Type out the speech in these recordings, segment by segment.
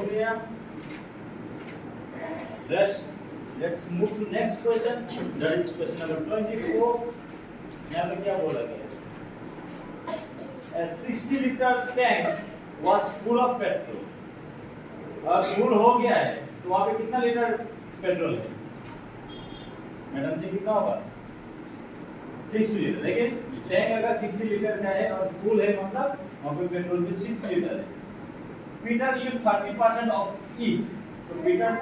गया। Let's move to next question. That is question number 24. यहाँ पे क्या बोला गया? A 60 liter tank was full of petrol. अब फुल हो गया है तो वहाँ पे कितना लीटर पेट्रोल है? मैडम जी कितना होगा? 60 लीटर। देखिए टैंक अगर 60 लीटर का है और फुल है मतलब वहाँ पे पेट्रोल भी 60 लीटर है। Peter use 30% of it. तो पीटर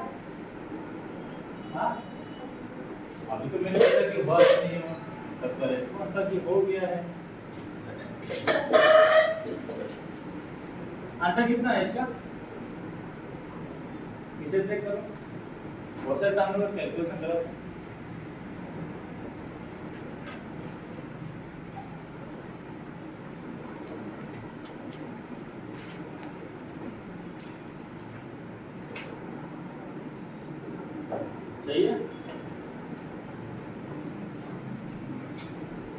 हाँ अभी तो मैंने सोचा कि बात नहीं हो, सबका रेस्पॉन्स था कि हो गया है। आंसर कितना है इसका? इसे चेक करो, बहुत सारे काम लोग कैलकुलेशन करो। सही है?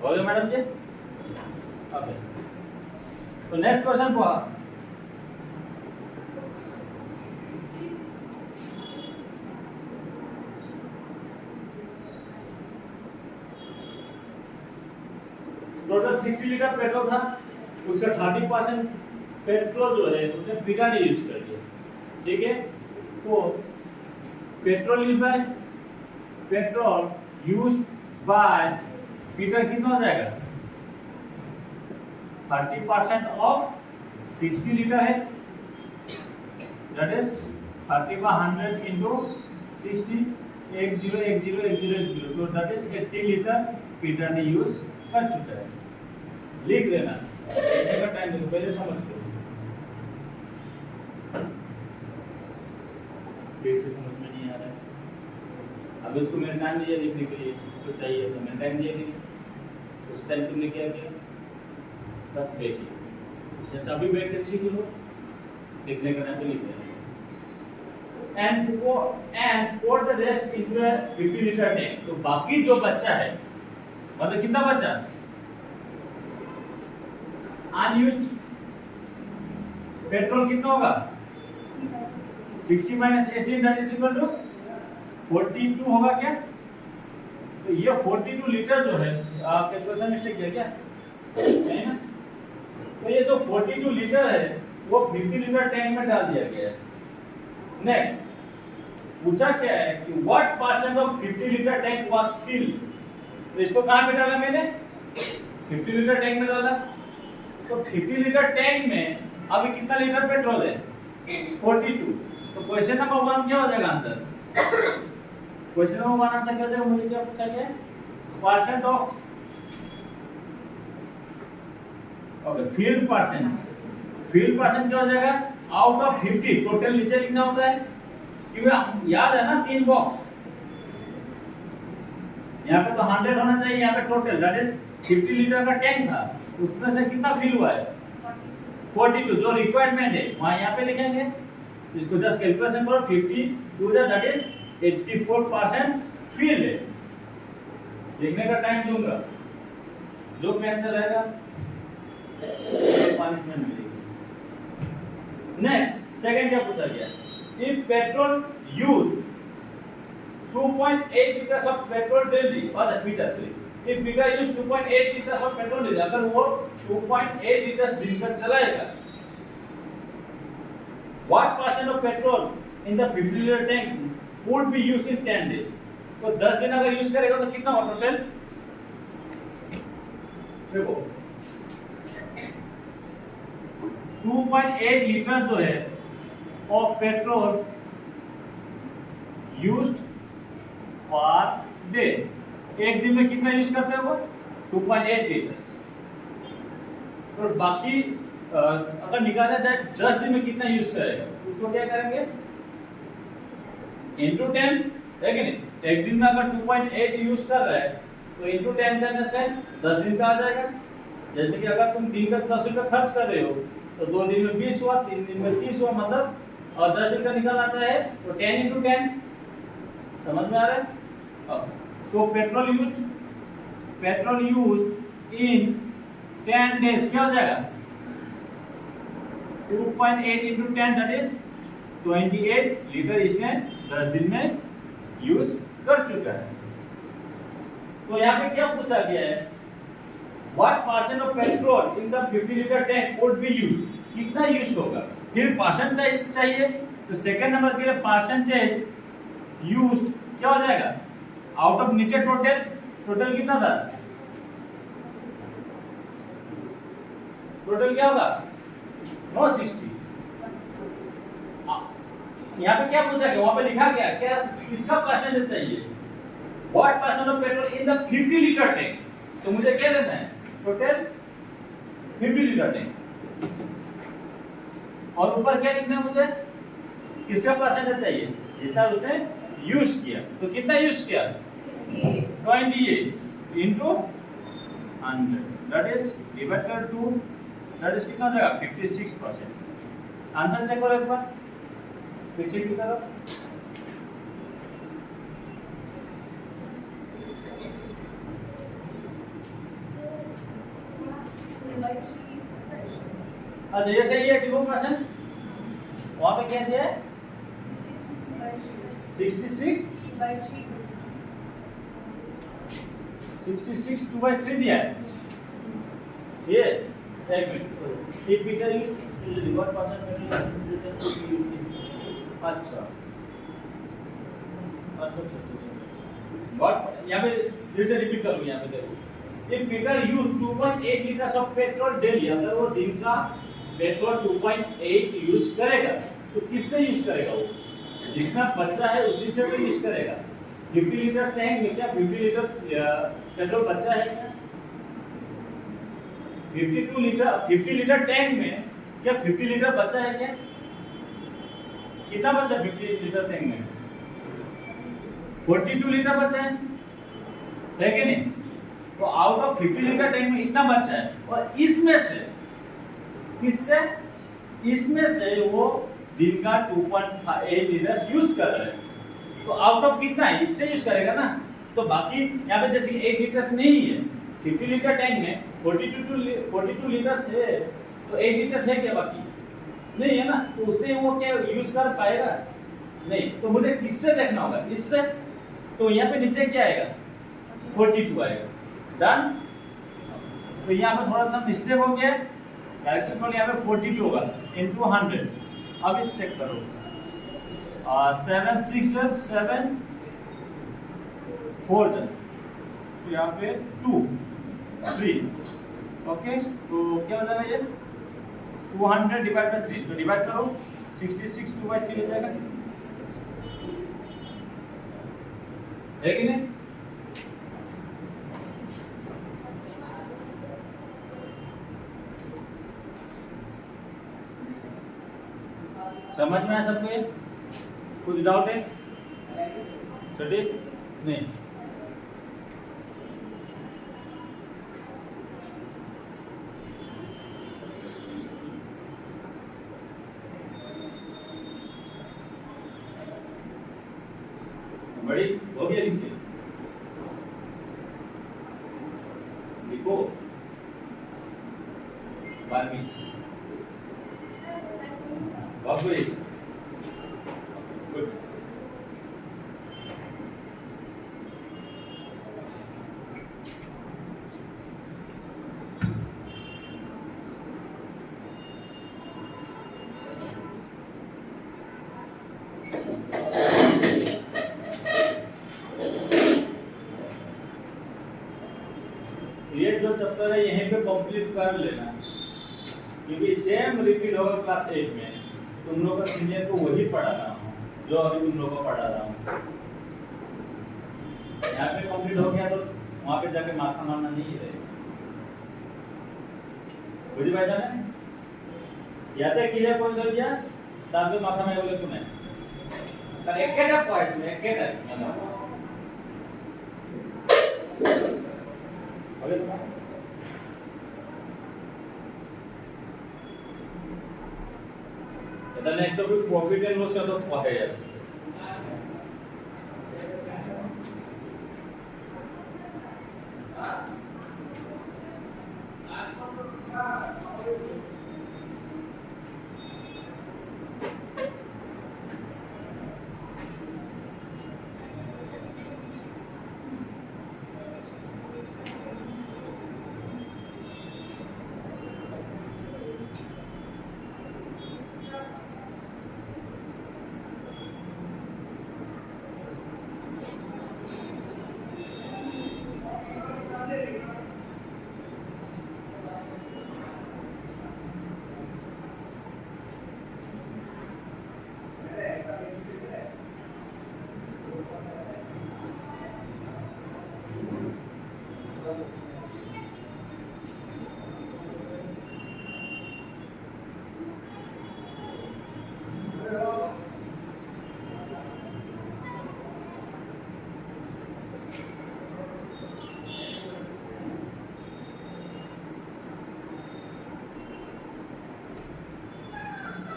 हो गया मैडम जी? ओके, तो नेक्स्ट क्वेश्चन को टोटल 60 लीटर पेट्रोल था, उसका 30% पेट्रोल जो है उसने पीटर ने यूज कर दिया। ठीक है, तो पेट्रोल यूज बाय पीटर कितना हो जाएगा? 30% ऑफ 60 लीटर है, दैट इज 30/100 into 60, 10 तो दैट इज 80 लीटर पीटर ने यूज कर चुका है। लिख लेना, लिखने का टाइम देखो, पहले समझ लो, फिर से समझ में नहीं आ रहा है। अभी उसको मैंने टाइम दिया लिखने के लिए, उसको चाहिए तो मैंने टाइम दिया नहीं, उस टाइम तुमने क्या किया? बस बैठिए, उससे अच्छा भी बैठ के सीख लो, लिखने का टाइम तो लिख लेना। And pour the rest into a 50 litre tank. तो बाकी जो बच्चा है मतलब कितना बचा? अनयूज्ड पेट्रोल कितना होगा? 60 - 18 दैट इज इक्वल टू 42 होगा क्या? तो ये 42 लीटर जो है, आपके क्वेश्चन मिस्टेक किया क्या? नहीं ना? तो ये जो 42 लीटर है वो 50 लीटर टैंक में डाल दिया गया है। नेक्स्ट पूछा क्या है कि what percent of 50 litre tank was field. तो इसको कहां पे डाला मैंने? 50 लीटर टैंक में डाला। तो 50 लीटर टैंक में अभी कितना लीटर पेट्रोल है? 42। तो क्वेश्चन नंबर 1 क्या हो जाएगा आंसर? क्वेश्चन नंबर 1 आंसर क्या हो जाएगा? मुझे क्या पूछा गया है? Percent of okay field percent क्या हो जाएगा? Out of 50। टोटल नीचे लिखना होता है क्योंकि याद है ना 3 बॉक्स, यहाँ पे तो 100 होना चाहिए, यहाँ पे टोटल दैट इज 50 लीटर का टैंक था, उसमें से कितना फिल हुआ है? 42 जो रिक्वायरमेंट है वहां यहाँ पे लिखेंगे। तो इसको जस्ट कैलकुलेशन करो, 52 दैट इज 84% फिल है। लिखने का टाइम दूंगा, जो भी आंसर रहेगा पनिशमेंट मिलेगी। नेक्स्ट सेकंड क्या पूछा गया? If petrol used 2.8 liters of petrol daily, or liters, if Peter use 2.8 liters of petrol daily, अगर वो 2.8 liters दिन का चलाएगा, what percent of petrol in the 50 liter tank would be used in 10 days? तो 10 दिन अगर यूज करेगा तो कितना होगा टोटल? देखो 2.8 लीटर जो है of petrol used per day, एक दिन में कितना यूज करते हैं वो? 2.8 लीटर्स। तो बाकी अगर निकाला जाए 10 दिन में कितना यूज करेगा, उसको क्या करेंगे? इनटू 10 है कि नहीं? एक दिन में अगर 2.8 यूज कर रहा है तो इनटू 10 करने से 10 दिन का आ जाएगा। जैसे कि अगर तुम दिन का 10 रुपये खर्च कर रहे हो तो 2 दिन में 20 हुआ, 3 दिन में 30 हुआ, मतलब और 10 दिन का निकालना चाहे तो 10 into 10। समझ में आ रहा है? तो पेट्रोल यूज्ड इन 10 डेज क्या हो जाएगा? 2.8 into 10 दैट इज 28 लीटर इसने 10 दिन में यूज कर चुका है। तो यहाँ पे क्या पूछा गया है, what percent of petrol in the 50 litre tank would be use, कितना यूज होगा, फिर परसेंटेज चाहिए। तो सेकंड नंबर के लिए परसेंटेज यूज्ड क्या हो जाएगा, आउट ऑफ नीचे टोटल कितना था, टोटल क्या होगा 960। यहाँ पे क्या पूछा गया, वहां पे लिखा गया क्या, इसका परसेंटेज चाहिए, what percent of petrol in the 50 litre tank. तो मुझे क्या लेना है, टोटल 50 लीटर टैंक, और ऊपर क्या लिखना है मुझे, किसका परसेंटेज चाहिए, जितना उसने यूज किया। तो कितना यूज किया, 28 into 100, दैट इज डिवाइड कर 2, दैट इज कितना हो जाएगा 56%। आंसर चेक करो एक बार, पीछे की तरफ। अच्छा ये सही है, 2%। वहां पे क्या दिया है 66 2/3 दिया है। ये एक मिनट, एक meter use revert percent use. अच्छा व्हाट, यहाँ पे फिर से रिपीट करूँ, यहाँ पे देखो, एक meter use 2.8 litre of petrol daily, अगर वो दिन का पेट्रोल 2.8 यूज करेगा तो किससे यूज करेगा, वो जितना बच्चा है उसी से वो यूज करेगा। 50 लीटर टैंक में क्या 50 लीटर पेट्रोल बच्चा है क्या, 50 लीटर टैंक में क्या 50 लीटर बच्चा है क्या, कितना बचा 50 लीटर टैंक में, 42 लीटर बचा है कि नहीं। तो आउट ऑफ 50 लीटर टैंक में इतना बचा है, और इसमें से किससे, इसमें से वो दिन का 2.8 लीटर यूज कर रहा है। तो आउट ऑफ कितना है, इससे यूज करेगा ना। तो बाकी यहाँ पे जैसे 8 लीटर्स नहीं है, 50 लीटर टैंक में 42 लीटर्स है, तो 8 लीटर्स है क्या, बाकी नहीं है ना। तो उससे वो क्या यूज कर पाएगा नहीं। तो मुझे किससे देखना होगा, इससे। तो यहाँ पे नीचे क्या आएगा 42 आएगा, डन। तो यहाँ पे थोड़ा सा मिस्टेक हो गया, डायरेक्शन यहाँ पे 42 होगा इनटू 100। अभी चेक करो, 7 6 7 4 से यहाँ पे 2 3, ओके। तो क्या हो जाएगा ये 200 डिवाइड बाय 3, तो डिवाइड करो 66 2/3 हो जाएगा, है कि नहीं। समझ में आया सबको, ये कुछ डाउट है, ठीक नहीं। बड़ी हो गया, लिखो 12वीं गुड। ये जो चैप्टर है यहीं पे कंप्लीट कर लेना, क्योंकि सेम रिपीट होगा क्लास 8 में। तुम लोग का सीनियर को वही पढ़ा रहा हूँ जो अभी तुम लोग को पढ़ा रहा हूँ। यहाँ पे कंप्लीट हो गया तो वहाँ पे जाके माथा मारना नहीं रहेगा, बुझी भाई जाने याद है क्लियर कोई कर दिया ताकि माथा में बोले तुम्हें तर एकेटा पॉइंट में एकेटा मतलब अबे तुम्हारा The next topic profit and loss of pahayas.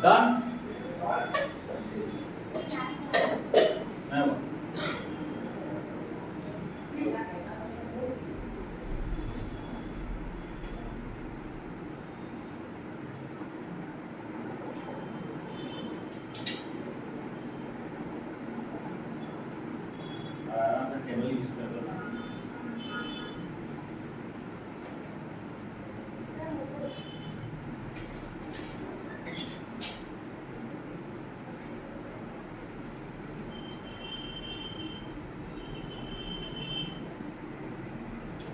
Done? Table use कर लो ना।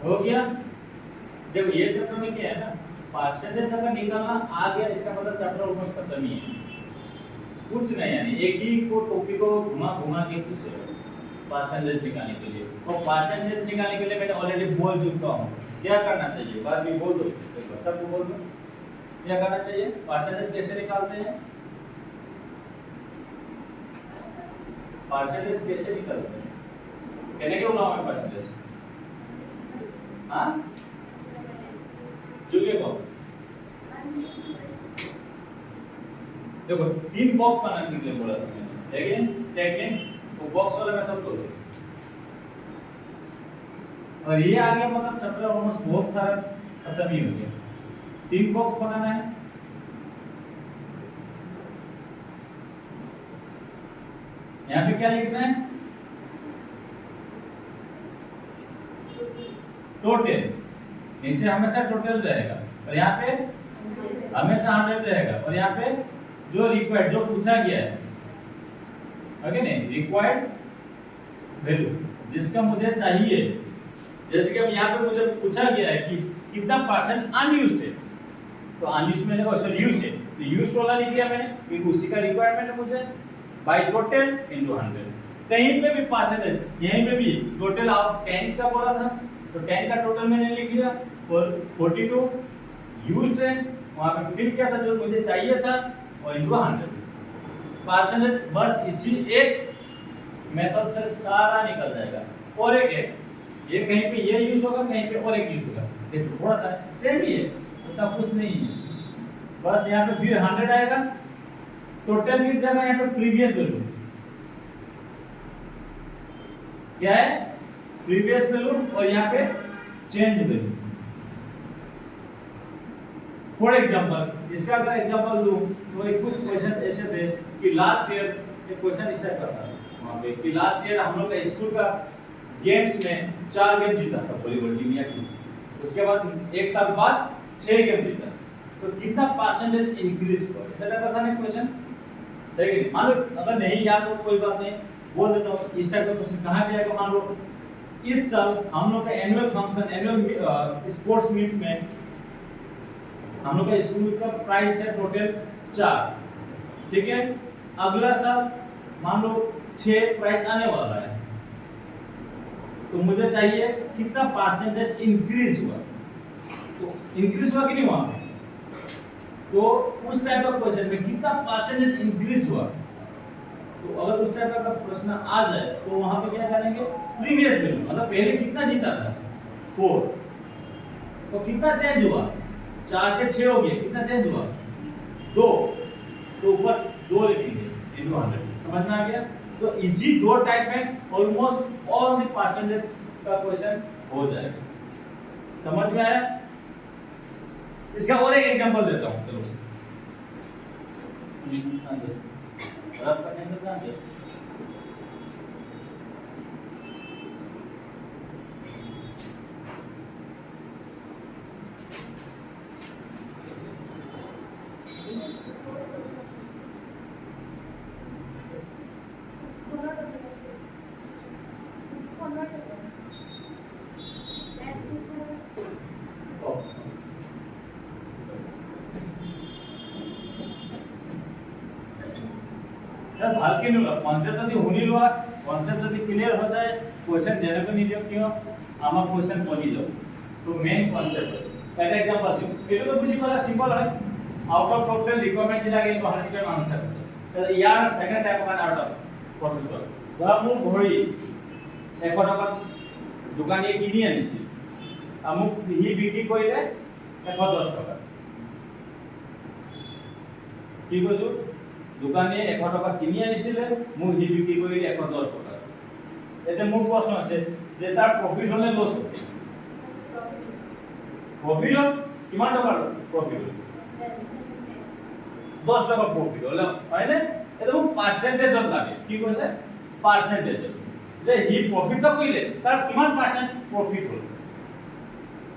हो गया। जब ये चैप्टर में क्या है ना, परसेंटेज अगर निकालना आ गया इसका मतलब चैप्टर ऑलमोस्ट खत्म ही है, कुछ नहीं, यानी एक ही को टॉपिक को घुमा घुमा के पूछेगा परसेंटेज निकालने के लिए। और परसेंटेज निकालने के लिए मैंने ऑलरेडी बोल चुका हूँ क्या करना चाहिए, बार भी बोल दो, एक बार सबको बोल दो क्या करना चाहिए। परसेंटेज कैसे निकालते हैं, परसेंटेज कैसे निकालते हैं, कहने के बोला हमें परसेंटेज, हाँ जो देखो देखो 3 बॉक्स बनाने के लिए बोला था मैंने, लेकिन टेक्निक वो बॉक्स वाला मेथड तो, और ये आ गया मतलब चैप्टर ऑलमोस्ट बहुत सारा खत्म ही हो गया। 3 बॉक्स बनाना है, यहाँ पे क्या लिखना है, टोटल, नीचे हमेशा टोटल रहेगा और यहाँ पे हमेशा 100 रहेगा, और यहाँ पे जो रिक्वायर्ड जो पूछा गया है, ओके नहीं, रिक्वायर्ड वैल्यू जिसका मुझे चाहिए, जैसे कि अब यहाँ पे मुझे पूछा गया है कि कितना परसेंट अनयूज्ड है, तो अनयूज्ड मैंने सॉरी यूज्ड है, तो यूज्ड वाला लिख दिया मैंने क्योंकि उसी का रिक्वायरमेंट है मुझे, बाय टोटल इनटू 100। कहीं पे भी परसेंटेज, यहीं पे भी टोटल आप 10 का बोला था तो 10 का टोटल मैंने लिख दिया, और 42 यूज्ड है, वहां पे फिर क्या था जो मुझे चाहिए था और इनटू 100 परसेंटेज। बस इसी एक मेथड से सारा निकल जाएगा। और एक है ये कहीं पे ये यूज होगा, कहीं पे और एक यूज होगा, देखो थोड़ा सा सेम ही है, उतना कुछ नहीं है, बस यहाँ पे फिर 100 आएगा, टोटल किस जगह, यहाँ पे प्रीवियस वैल्यू क्या है, प्रीवियस वैल्यू, और यहाँ पे चेंज वैल्यू। फॉर एग्जांपल इसका अगर एग्जांपल दूं तो एक कुछ क्वेश्चंस ऐसे थे कि लास्ट ईयर एक क्वेश्चन इस टाइप का था वहां पे कि लास्ट ईयर हम लोग का स्कूल का गेम्स में 4 गेम जीता था वॉलीबॉल टीम या कुछ, उसके बाद एक साल बाद 6 गेम जीता, तो कितना परसेंटेज इंक्रीज हुआ, ऐसा टाइप का था ना क्वेश्चन। देखिए मान लो अगर नहीं याद हो कोई बात नहीं, बोल देता हूँ इस टाइप का क्वेश्चन कहाँ पे आएगा। मान लो इस साल हम लोग का annual function, annual sports meet में हम लोग का स्कूल का प्राइस है टोटल 4, ठीक है। अगला साल मान लो 6 प्राइस आने वाला है, तो मुझे चाहिए कितना परसेंटेज इंक्रीज हुआ, तो इंक्रीज हुआ कि नहीं हुआ, तो उस टाइप का क्वेश्चन में कितना परसेंटेज इंक्रीज हुआ, तो अगर उस टाइप का प्रश्न आ जाए तो वहां पे क्या करेंगे, प्रीवियस वैल्यू मतलब पहले कितना जीता था 4, तो कितना चेंज हुआ, 4 से 6 हो गया, कितना चेंज हुआ 2, तो ऊपर 2 लिखेंगे इनटू 100, समझ में आ गया। तो इसी 2 टाइप में ऑलमोस्ट ऑल द परसेंटेज का क्वेश्चन हो जाएगा, समझ में आया। इसका और एक एग्जांपल देता हूं, चलो रब करने में ध्यान दे। ভালকে নিলা কনসেপ্ট যদি শুনি লোৱা, কনসেপ্ট যদি ক্লিয়ার হৈ যায়, কোৱেশ্চন যেনেকৈ নিদিয়ক কিয় আমাৰ কোৱেশ্চন বনি যাব। তো মেইন কনসেপ্ট এটা एग्जांपल দিও এটো তো বুঝি পালা সিম্পল হয় আউট অফ টোটাল রিকোয়ারমেন্ট লাগে তো 100 মান আনসার তো ইয়ার সেকেন্ড টাইপ মানে আউট অফ প্রসেস হয় ধৰা মোৰ ঘড়ী 100 টাকা দোকানীয়ে কিনি আনিছে আমুক হি বিক্রি কৰিলে 110 টাকা কি কৈছো দোকানীয়ে 100 টাকা কিনি আনিছিলে মোক হি বিক্রি কৰিলে 110 টাকা এতে মোৰ প্ৰশ্ন আছে যে তাৰ প্ৰফিট হলে লছ হ'ব প্রফিট কিমান টাকা প্রফিট 10 টাকা প্রফিট হলে হয় না এটা পার্সেন্টেজ লাগে কি কৈছে পার্সেন্টেজ যে হি প্রফিট তো কইলে তার কিমান পার্সেন্ট প্রফিট হল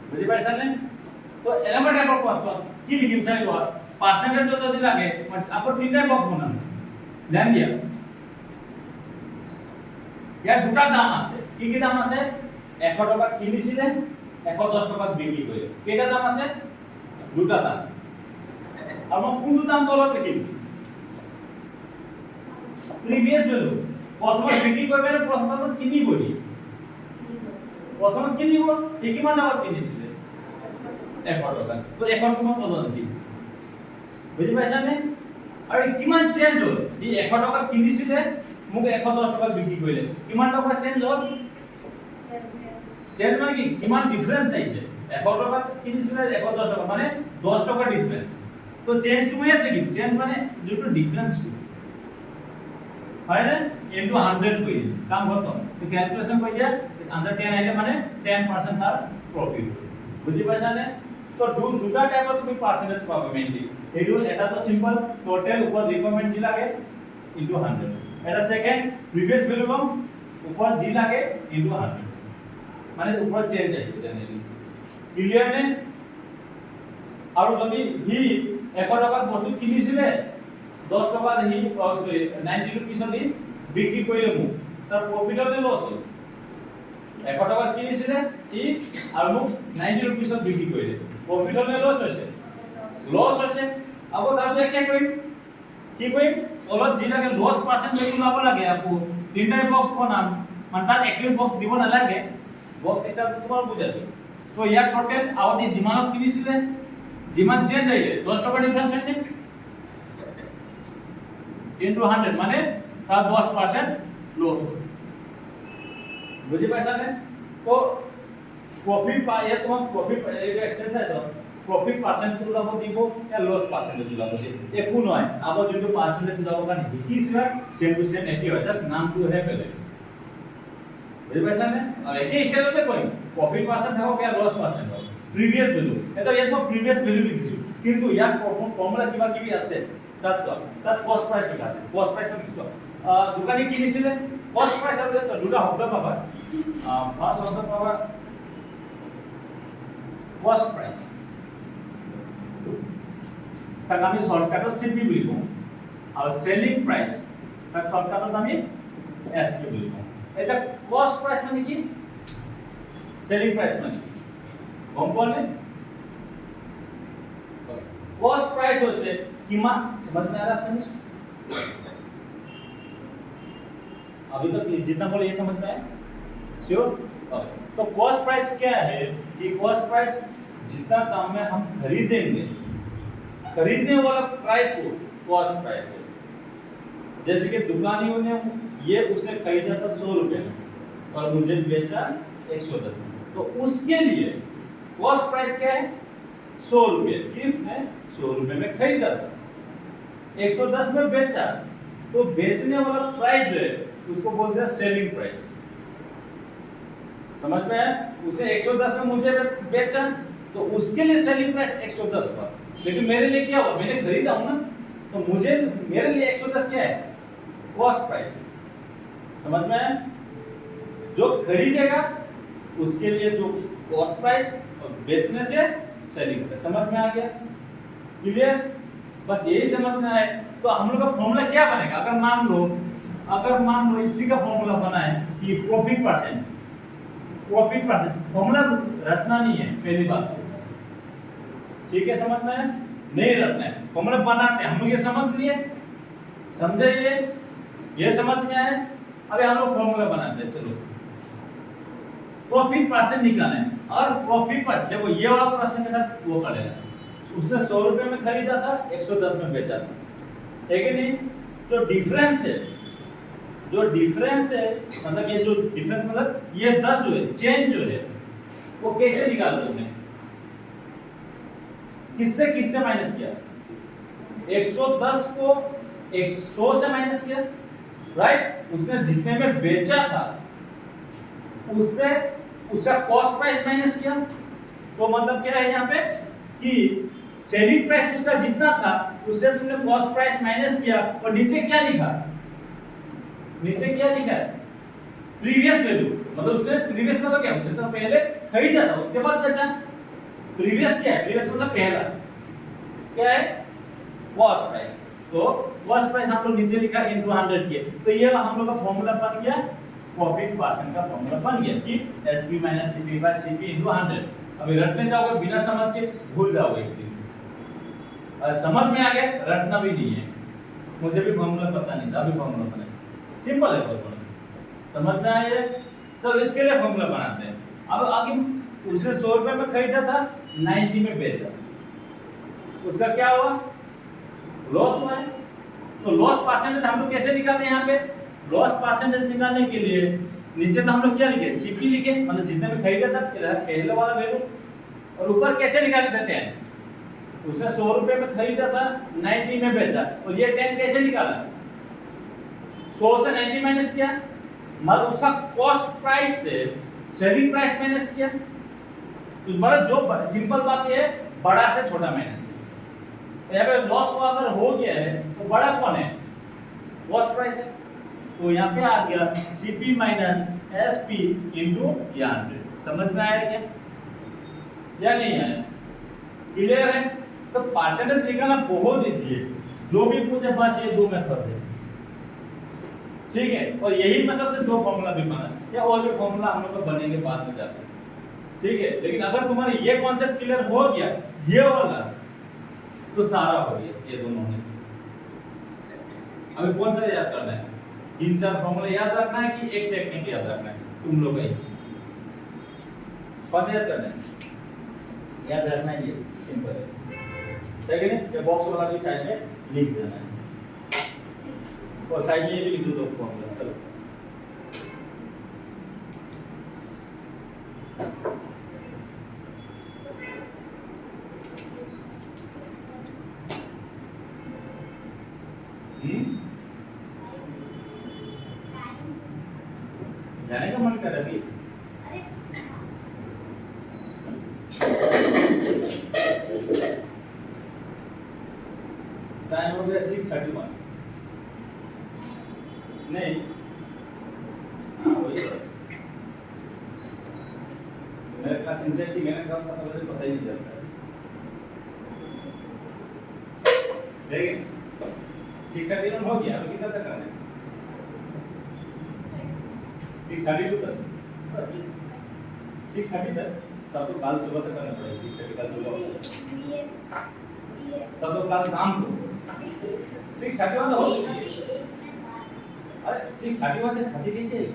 বুঝি পাইছানে তো এরকম টাইপৰ প্রশ্ন কি লিখিম চাই লোৱা পার্সেন্টেজ যদি লাগে আপর তিনটা বক্স বনাম ধ্যান দিয়া ইয়াৰ দুটা দাম আছে কি কি দাম আছে 100 টাকা কিনিছিলে 110 টাকা বিক্রি করে কেটা দাম আছে দুটা দাম আমরা কোন দাম তলত লিখিম প্রিভিয়াস ভ্যালু প্রথমে বিক্রি করবে না প্রথমে কিনিব নি প্রথমে কিনিব ঠিক কিমান দামত কিনিছিলে 100 টাকা তো 100 টাকা তলত দিম বুঝি পাইছানে আৰু কিমান চেঞ্জ হল এই 100 টাকা কিনিছিলে মোক 110 টাকা বিক্রি কৰিলে কিমান টাকা চেঞ্জ হল চেঞ্জ মানে কি কিমান ডিফারেন্স আইছে 100 টাকা কিনিছিলে 110 টাকা মানে 10 টাকা ডিফারেন্স তো চেঞ্জ টু ইয়াত কি চেঞ্জ মানে যেটো ডিফারেন্স হয় না ইনটু 100 কই কাম খতম তো ক্যালকুলেশন কই দিয়া आंसर 10 আইলে মানে 10% তার প্রফিট বুঝি পাইছানে তো দুটা টাইপৰ তুমি পার্সেন্টেজ পাবা মেইনলি এইটো এটা তো সিম্পল টোটাল উপর রিকোয়ারমেন্ট জি লাগে ইনটু 100 এটা সেকেন্ড প্রিভিয়াস ভ্যালু কম উপর জি লাগে ইনটু 100 মানে উপর চেঞ্জ আছে জেনারেলি ক্লিয়ার নে আৰু যদি হি 100 টাকা বস্তু কিনিছিলে 10 টাকা হি সরি 90 রুপিস দি বিক্রি কৰিলে মোক তাৰ প্ৰফিট হলে লস হল 100 টাকা কিনিছিলে ই আৰু মোক 90 রুপিস বিক্রি কৰিলে প্ৰফিট হলে লস হৈছে আকৌ তাৰপে কি কৰিম অলপ জিনাকে লস পার্সেন্ট ভ্যালু লাব লাগে আপু তিনটা বক্স বনাম মানে তাত একচুয়াল বক্স দিব নালাগে বক্স সিস্টেম তোমার বুঝাছো তো ইয়াৰ টোটাল আউদি জিমানত কিনিছিলে জিমান চেঞ্জ আইলে 10 টাকা ডিফারেন্স হইছে ইনটু 100 মানে তার 10% লস হল বুঝি পাইছানে তো প্রফিট পায় তোমার প্রফিট এক্সারসাইজ প্রফিট পার্সেন্টেজ উলাব দিব या লস পার্সেন্টেজ উলাব দিব একু নয় আবার যদি পার্সেন্টেজ উলাব কানে কি সিবাই সেম টু সেম একই হয় জাস্ট নামটো হে বেলেগ বুঝি পাইছানে আর এই স্টাইলতে কইম প্রফিট পার্সেন্ট থাকক या লস পার্সেন্ট থাকক প্রিভিয়াস ভ্যালু এটা ইয়াত মই প্রিভিয়াস ভ্যালু লিখিছো কিন্তু ইয়াত ফর্মুলা কিবা কিবি আছে তাত সব তাত কস্ট প্রাইস লিখা আছে কস্ট প্রাইস লিখিছো দোকানী কিনিছিলে কস্ট প্রাইস আছে তো দুটা শব্দ পাবা ফার্স্ট শব্দ পাবা কস্ট প্রাইস তাক আমি শর্টকাটত সিপি বুলি কওঁ আৰু সেলিং প্রাইস তাক শর্টকাটত আমি এসপি বুলি কওঁ এটা কস্ট প্রাইস মানে কি সেলিং প্রাইস মানে কি গম পোৱা নে कॉस्ट प्राइस होसे कीमत समझ में आ रहा है अभी तक जितना बोले ये समझ में आया श्योर तो कॉस्ट प्राइस क्या है कि कॉस्ट प्राइस जितना दाम में हम खरीदेंगे खरीदने वाला प्राइस हो कॉस्ट प्राइस है जैसे कि दुकानियों ने ये उसने खरीदा था 100 रुपए में और मुझे बेचा 110 में तो उसके लिए कॉस्ट प्राइस क्या है 100 रुपए की उसने 100 रुपए में खरीदा था 110 में बेचा तो बेचने वाला प्राइस जो है उसको बोलते हैं सेलिंग प्राइस समझ में है उसने 110 में मुझे बेचा तो उसके लिए सेलिंग प्राइस 110 हुआ लेकिन मेरे लिए क्या हुआ मैंने खरीदा हूं ना तो मुझे मेरे लिए 110 क्या है कॉस्ट प्राइस समझ में है जो खरीदेगा उसके लिए जो कॉस्ट प्राइस और बेचने से सेलिंग प्राइस समझ में आ गया क्लियर बस यही समझ में आए तो हम लोग का फॉर्मूला क्या बनेगा अगर मान लो इसी का फॉर्मूला बनाए कि प्रॉफिट परसेंट फॉर्मूला रटना नहीं है पहली बात ठीक है समझ में है नहीं रटना है फॉर्मूला बनाते हम लोग ये समझ लिए समझे ये समझ में आए अभी हम लोग फॉर्मूला बनाते हैं चलो प्रॉफिट परसेंट निकालना है। और प्रॉफिट पर देखो ये वाला प्रश्न के साथ वो कर लेना, उसने 100 रुपए में खरीदा था, 110 में बेचा था, है कि नहीं? जो डिफरेंस है मतलब ये जो डिफरेंस मतलब ये 10 जो है चेंज जो है वो कैसे निकाला तुमने, किससे माइनस किया? 110 को 100 से माइनस किया, राइट? उसने जितने में बेचा था उससे उसका कॉस्ट प्राइस माइनस किया। तो मतलब क्या है यहाँ पे कि सेलिंग प्राइस उसका जितना था उससे तुमने कॉस्ट प्राइस माइनस किया, और नीचे क्या लिखा है? प्रीवियस वैल्यू, मतलब उसने प्रीवियस मतलब क्या, उसने तो पहले खरीदा था उसके बाद बेचा। प्रीवियस क्या है? प्रीवियस मतलब पहला क्या है? Cost price. तो कॉस्ट प्राइस हम लोग नीचे लिखा इनटू 100 के, तो ये हम लोग का फार्मूला बन गया, प्रॉफिट परसेंट का फार्मूला बन गया कि SP minus CP by CP into 100। अभी रटने जाओगे बिना समझ के भूल जाओगे एक दिन, समझ में आ गया रटना भी नहीं है। मुझे भी फार्मूला पता नहीं था, अभी फार्मूला बना, सिंपल है फार्मूला, समझ में आया? चलो इसके लिए फार्मूला बनाते हैं। अब आगे उसने 100 रुपए में खरीदा था, 90 में बेचा, उसका क्या हुआ? लॉस हुआ है। तो लॉस परसेंटेज हम लोग कैसे निकालते हैं? यहाँ पे लॉस परसेंटेज निकालने के लिए नीचे तो हम लोग क्या लिखे? सीपी लिखे, मतलब जितने में खरीदा था पहले वाला वैल्यू, और ऊपर कैसे निकाले थे? 10। उसने 100 रुपए में खरीदा था, 90 में बेचा, और ये 10 कैसे निकाला? 100 से 90 माइनस किया, मतलब उसका कॉस्ट प्राइस से सेलिंग प्राइस माइनस किया। तो मतलब जो सिंपल बात है, बड़ा से छोटा माइनस किया। यहाँ पे लॉस अगर हो गया है तो बड़ा कौन है? कॉस्ट प्राइस है। तो यहाँ पे आ गया सीपी माइनस एसपी इंटू 100। समझ में आया क्या या नहीं आया? क्लियर है? तो परसेंटेज निकालना बहुत इजी है, जो भी पूछे बस ये दो मेथड है, ठीक है? और यही मेथड से दो फॉर्मूला भी बना, या और भी फॉर्मूला हम लोग बनेंगे बाद में जाकर, ठीक है? लेकिन अगर तुम्हारे ये कॉन्सेप्ट क्लियर हो गया, ये वाला, तो सारा हो गया ये दोनों में से। अभी कौन सा याद करना है? 3-4 फॉर्मूला याद रखना है कि एक टेक्निक याद रखना है? तुम लोग का इच्छा, कौन सा याद करना है? याद रखना है, ये सिंपल है, ठीक है? ये बॉक्स वाला भी साइड में लिख देना है, और साइड में ये भी लिख दो फॉर्मूला। चलो जाने का मन कर रहा है? टाइम हो गया 6:31। नहीं, हाँ वही है। मेरा क्लास इंटरेस्टिंग है ना, कब खत्म होता है पता ही नहीं चलता है। देखिए 6:31 हो गया, अभी कितना तक करना है? 6:32 तक, बस 6:30 तक। तब तो कल सुबह तक करना पड़ेगा। 6:30 कल सुबह, तब तो कल शाम को 6:31 तो हो गई। अरे 6:31 से 30 कैसे आएगी?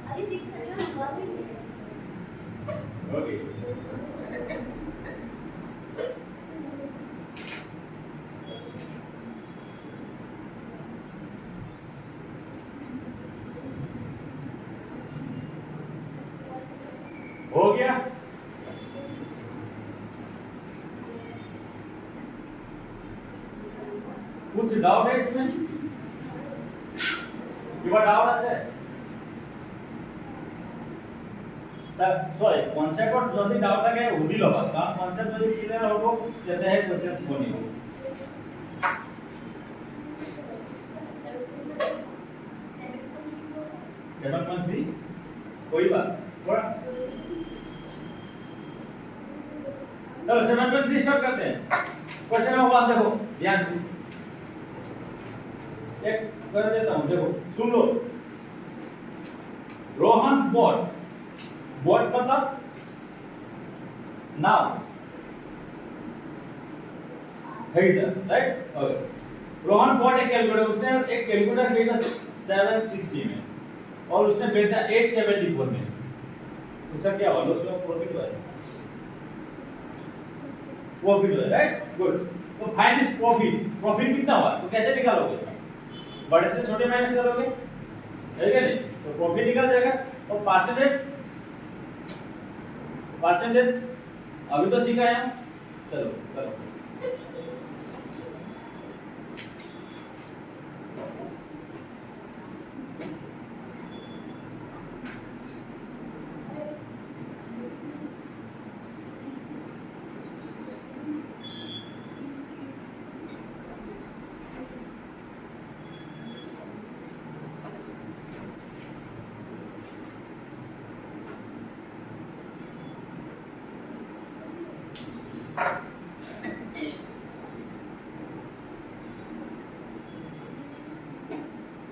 अभी 6:31 हुआ भी नहीं। ओके, हो गया। कुछ डाउट है इसमें? কিবা ডাউট আছে? সরি, কনসেপ্টত যদি ডাউট থাকে সুধি লবা, কাৰণ কনসেপ্ট যদি ক্লিয়াৰ হ'ব তেতিয়াহে কোৱেশ্চনছ বনিব। 7.3 কৰিবা? কৰা। चलो 7.3 स्टार्ट करते हैं। क्वेश्चन नंबर 1 देखो ध्यान से, एक कर देता हूं, देखो सुन लो। रोहन बॉट मतलब नाउ खरीदा, राइट? ओके, रोहन बॉट एक कैलकुलेटर, उसने एक कैलकुलेटर खरीदा 760 में, और उसने बेचा 874 में, उसका क्या हुआ? उसका प्रॉफिट हुआ, प्रॉफिट हुआ, राइट? गुड। तो फाइंड दिस प्रॉफिट, प्रॉफिट कितना हुआ तो कैसे निकालोगे? बड़े से छोटे माइनस करोगे, है क्या नहीं? तो प्रॉफिट निकल जाएगा। और परसेंटेज, परसेंटेज अभी तो सीखा है, चलो करो।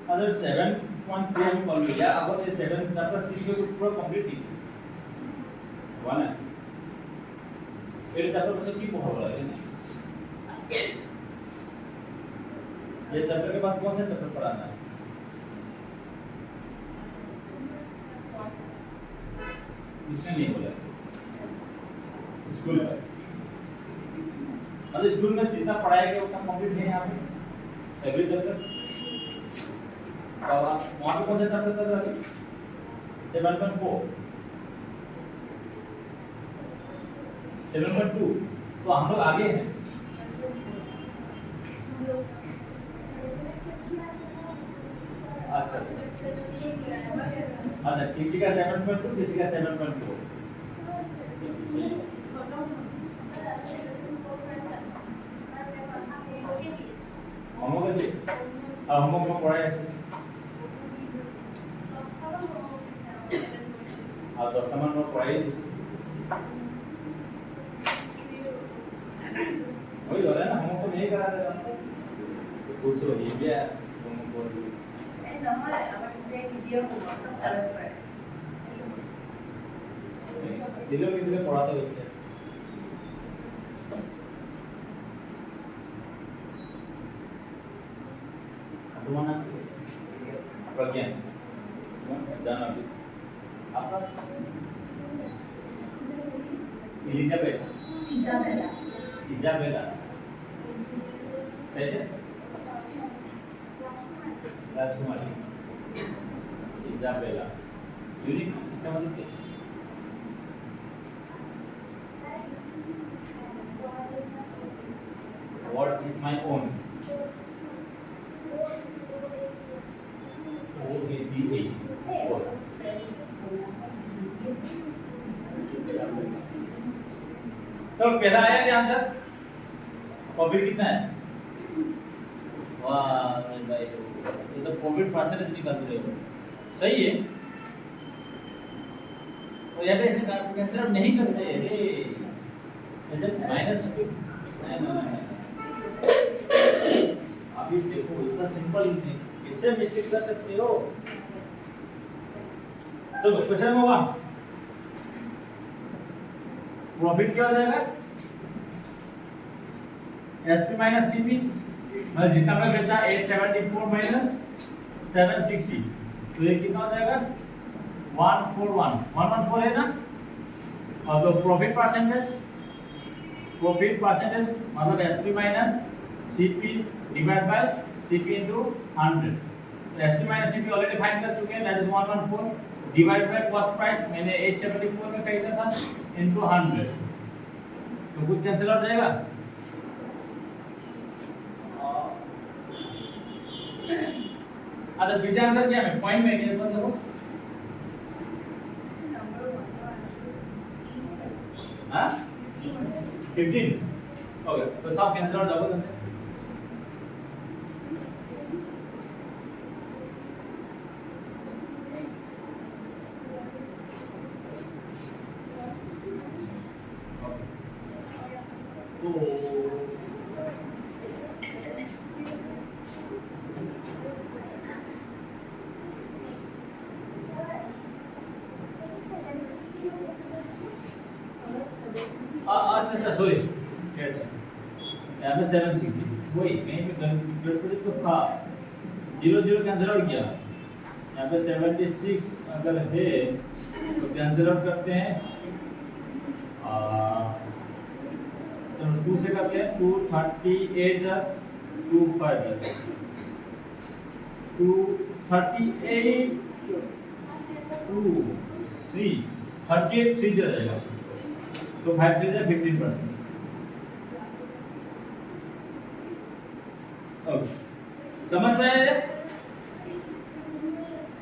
अगर 7.3 हम कर लिया, अब ये 7 चैप्टर 6 के पूरा कंप्लीट नहीं हुआ ना, फिर चैप्टर मतलब की पढ़ा रहा है ये चैप्टर के बाद कौन सा चैप्टर पढ़ाना है? इसमें नहीं बोला स्कूल में, मतलब स्कूल में जितना पढ़ाया गया उतना कंप्लीट है यहाँ पे एवरी चैप्टर। और वहाँ पे कौन सा चैप्टर चल रहा है? 7.4, 7.2, तो हम लोग आगे हैं। अच्छा अच्छा, किसी का 7.2, किसी का 7.4। हम लोग में पढ़ा है और 10 नंबर पढ़ाई वही हो रहा है ना, हम को नहीं करा देगा तो खुश हो ये भी है तुम बोल Eh, no, apa bisa video como son para ver. दिलों की दिले पढ़ाते हो इससे तुम्हारा प्रज्ञान जाना भी आपका इलिजाबेथ, Isabella. इजाबेला सही है, राजकुमारी इजाबेला, यूनिक इसका मतलब क्या? What is my own? OABH. तो पहला आया क्या आंसर? प्रॉफिट कितना है? वाह भाई, ये तो प्रॉफिट परसेंटेज निकाल रहे हो, सही है। तो यहाँ पे ऐसे कैंसिल नहीं करते हैं, ऐसे माइनस अभी देखो इतना सिंपल नहीं, इससे मिस्टेक कर सकते हो। चलो क्वेश्चन नंबर 1, प्रॉफिट क्या हो जाएगा? एसपी माइनस सीपी, मतलब जितना मैं बेचा 874 माइनस 760, तो ये कितना हो जाएगा? 114 है ना। और तो प्रॉफिट परसेंटेज मतलब SP minus CP divide by CP into 100। तो SP minus CP already find कर चुके हैं, that is 114 divide by cost price, मैंने 874 में खरीदा था, इनटू 100। तो कुछ कैंसिल हो जाएगा। अच्छा पीछे आंसर क्या है? पॉइंट में क्या देखो, हाँ 15, ओके तो सब कैंसिल हो जाओगे। अच्छा सॉरी, यहाँ पे 760 वही कहीं पे गड़बड़ी तो था, 0 0 कैंसिल आउट किया, यहाँ पे 76 अगर है तो कैंसिल आउट करते हैं। चलो 2 से करते हैं, 2 38 जा 2 5 जा 2 38 2 3 38 3 जा जाएगा, तो 5 3 जा 15%। ओके, समझ में आया?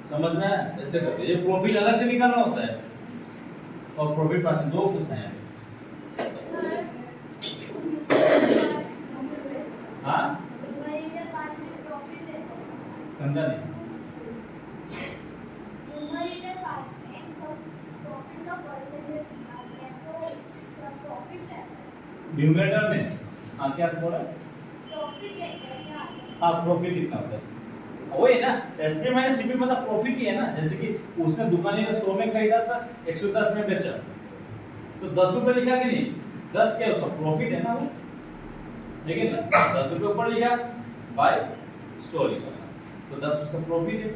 समझ में आया? ऐसे करते हैं, ये प्रॉफिट अलग से निकालना होता है और प्रॉफिट परसेंट दो कुछ है। हाँ न्यूमरेटर पार्ट में प्रॉफिट है, समझा नहीं? न्यूमरेटर पार्ट में जब प्रॉफिट का परसेंटेज निकालते हैं तो प्रॉफिट है, न्यूमरेटर में हाँ क्या बोला? प्रॉफिट है क्या? हाँ प्रॉफिट कितना होता है वही ना, एसपी माइनस सीपी मतलब प्रॉफिट ही है ना। जैसे कि उसने दुकानी ने 100 में खरीदा था, 110 में बेचा, तो 10 रुपए लिखा कि नहीं? 10 क्या उसका प्रॉफिट है ना वो, लेकिन 10 रुपए ऊपर लिखा बाय 100 लिखा, तो 10 उसका प्रॉफिट है,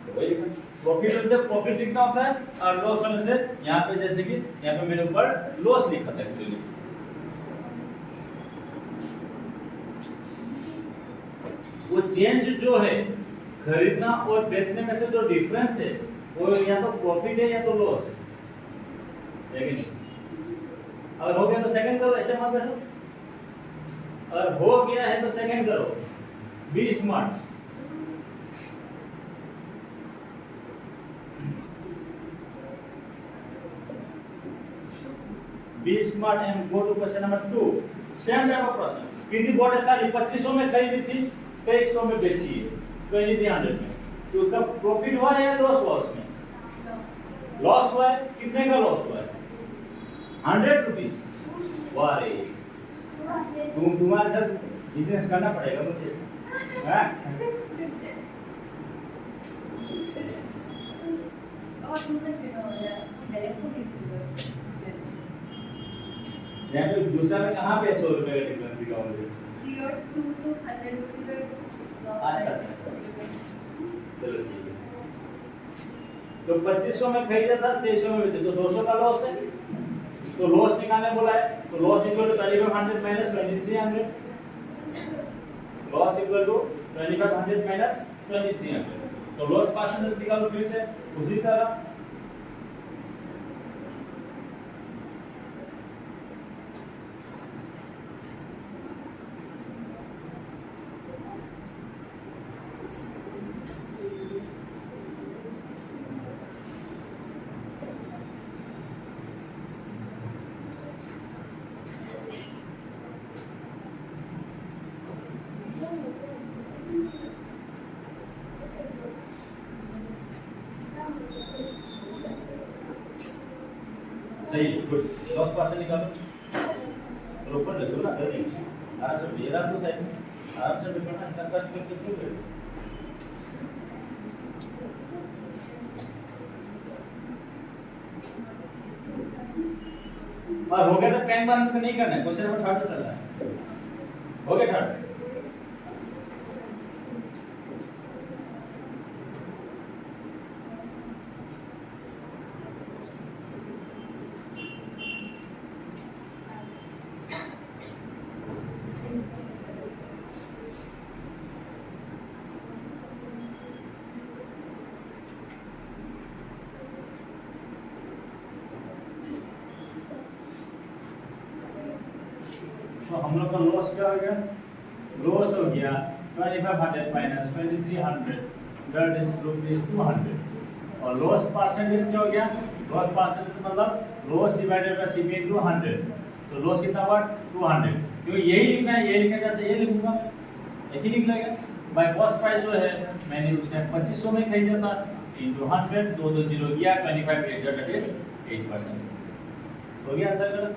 तो वही लिखा। प्रॉफिट होने से प्रॉफिट लिखना होता है, और लॉस होने से यहाँ पे जैसे कि यहाँ पे मेरे ऊपर लॉस लिखा था एक्चुअली। वो चेंज जो है खरीदना और बेचने में से जो डिफरेंस है वो या तो प्रॉफिट है या तो लॉस है, लेकिन अगर हो गया तो सेकंड करो, ऐसे मत बैठो। अगर हो गया है तो सेकंड करो, be smart. Be smart and go to question number 2। Same type of प्रश्न, कितनी बोतल सारी 2500 में खरीदी थी, 2300 में बेची है, 2300 में, तो उसका प्रॉफिट हुआ है या लॉस हुआ? उसमें लॉस हुआ है। कितने का लॉस हुआ है? 100 रुपीज। वाह रे, तुम्हारे साथ बिजनेस करना पड़ेगा मुझे। हाँ? और तुमने क्या होया डायरेक्ट को यहाँ पे दूसरा में कहाँ पे 100 रुपए का डिफरेंस दिखा मुझे? 3 और 2 तो 100 रुपए का। अच्छा अच्छा अच्छा, चलो ठीक है। तो 2500 में खरीदा था, 2300 में बेचा, तो 200 का लॉस है, तो लॉस निकालने बोला है, तो loss equal to 2500 minus 2300, loss equal to 2500 minus 2300, तो लॉस परसेंटेज निकालो फिर से उसी तरह। सही, गुड। लॉस परसेंट निकालो, तो ऊपर रख दो ना सर, आराम से मेरा तो साइड में आराम से बैठो ना, इतना कष्ट करके क्यों बैठो? और हो गया तो पेन बंद तो नहीं करना है, क्वेश्चन नंबर 3 पे चल रहा है। हो गया 3? तो हम लोग का लॉस क्या हो गया? लॉस हो गया 2500 माइनस 2300, दैट इज रुपीज 200। और लॉस परसेंटेज क्या हो गया? लॉस परसेंटेज मतलब loss divided by CP into 100, तो लॉस कितना हुआ? 200। क्योंकि यही लिखना है, यही लिखने से अच्छा ये लिखूंगा, एक ही निकलेगा। बाय कॉस्ट प्राइस जो है मैंने उसने 2500 में खरीदा था, इनटू 100, 2 2 0 गया, 25 8 दैट इज 8%। हो गया आंसर करो।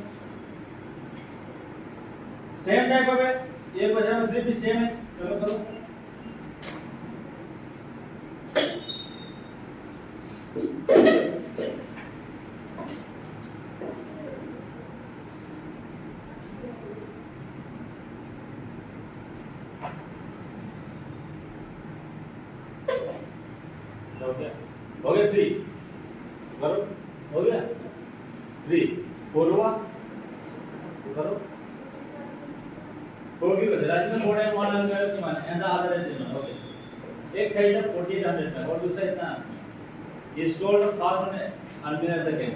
सेम टाइप ऑफ है, ये क्वेश्चन नंबर 3 भी सेम है, चलो करो। हो गया 3 करो हो गया 3 4 हुआ करो 4 की वजह से मोड है 100 की माने एंड अदर है ओके एक था इधर 4800 में और दूसरा इतना ये सोल्ड फास्ट होने अनबियर द गेम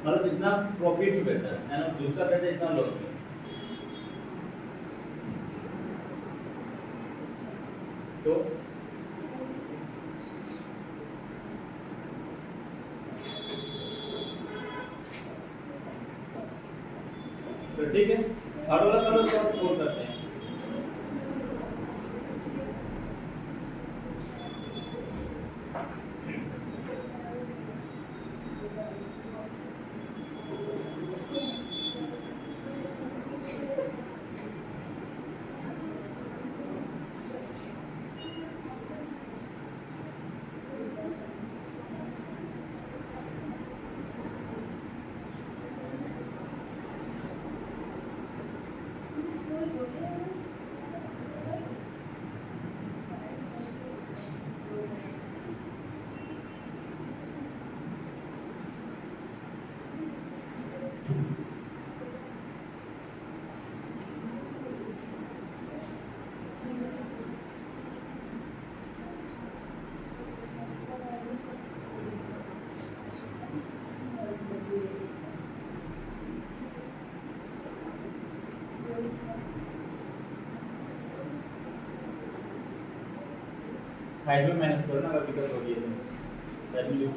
मतलब इतना प्रॉफिट भी बेचा है ना दूसरा बेचा इतना लॉस में तो ठीक है थर्ड वाला कलर को हम फोल्ड करते हैं साइड में मैनेज करो ना अगर दिक्कत हो रही है तो दैट विल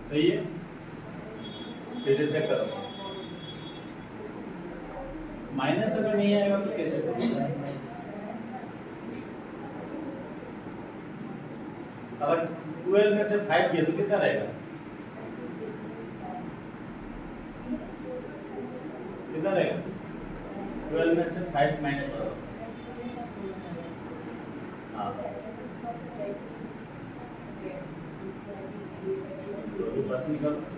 सही है फिर से चेक करो माइनस अगर नहीं आएगा तो कैसे करोगे अगर 12 में से 5 दिया तो कितना रहेगा कितना रहेगा 12 में से 5 माइनस करो हाँ तो बस निकालो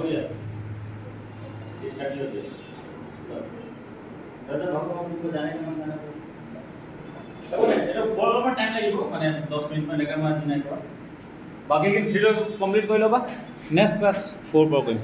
হৈ যায় ষ্টাৰ্ট হৈ যায় দাদা ভাগৱত জানে কিমান জানে এটা ফোৰ অলপমান টাইম লাগিব মানে 10 মিনিট মান একা মই আজি নাই কৰা বাকীখিনি ভিডিঅ' কমপ্লিট কৰি ল'বা নেক্সট ক্লাছ 4 পৰা কৰিম